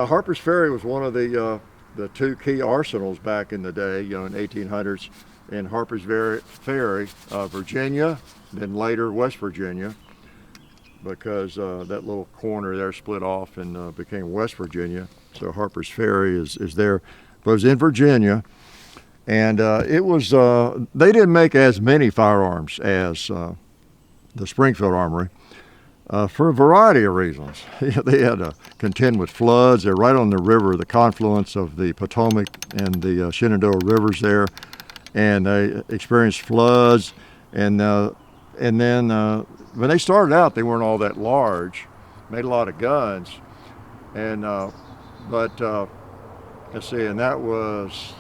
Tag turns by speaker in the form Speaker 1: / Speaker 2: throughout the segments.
Speaker 1: Harpers Ferry was one of the two key arsenals back in the day, in 1800s, in Harpers Ferry, Virginia, then later West Virginia, because that little corner there split off and became West Virginia. So Harpers Ferry is there, but it was in Virginia, and it was they didn't make as many firearms as the Springfield Armory. For a variety of reasons. They had to contend with floods. They're right on the river, the confluence of the Potomac and the Shenandoah rivers there, and they experienced floods. And then when they started out, they weren't all that large, made a lot of guns, and let's see, and that was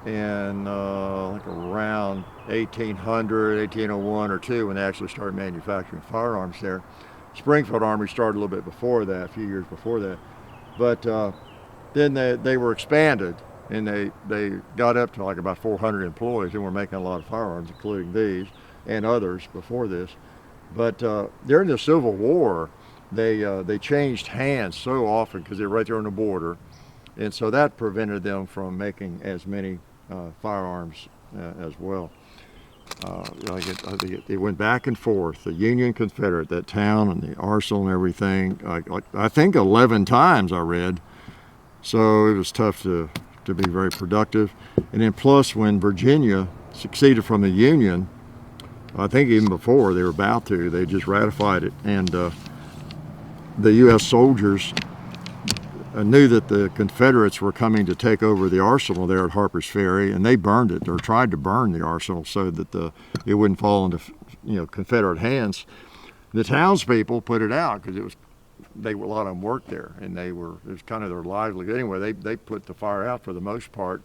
Speaker 1: in like around 1800, 1801 or 2 when they actually started manufacturing firearms there. Springfield Armory started a little bit before that, a few years before that. But then they were expanded, and they got up to like about 400 employees, and were making a lot of firearms, including these and others before this. But during the Civil War, they changed hands so often because they're right there on the border, and so that prevented them from making as many firearms as well. It went back and forth, the Union, Confederate, that town and the arsenal and everything, I think 11 times I read. So it was tough to be very productive. And then plus when Virginia succeeded from the Union, I think even before they were about to, they just ratified it. And the U.S. soldiers knew that the Confederates were coming to take over the arsenal there at Harpers Ferry, and they burned it, or tried to burn the arsenal so that it wouldn't fall into Confederate hands. The townspeople put it out because a lot of them worked there, and it was kind of their livelihood anyway. They put the fire out for the most part.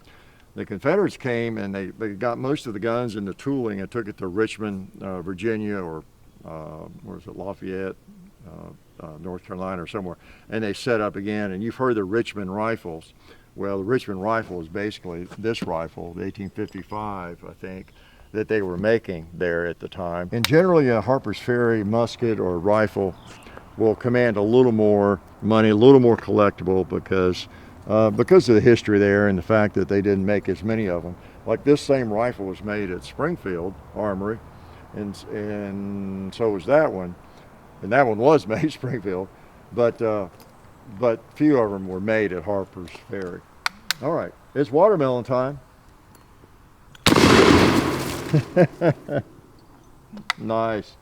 Speaker 1: The Confederates came and they got most of the guns and the tooling and took it to Richmond, Virginia, or where is it, Lafayette, North Carolina or somewhere, and they set up again. And you've heard the Richmond rifles. Well, the Richmond rifle is basically this rifle, the 1855, I think, that they were making there at the time. And generally a Harpers Ferry musket or rifle will command a little more money, a little more collectible, because of the history there and the fact that they didn't make as many of them. Like this same rifle was made at Springfield Armory, and so was that one. And that one was made at Springfield, but few of them were made at Harpers Ferry. All right, it's watermelon time. Nice.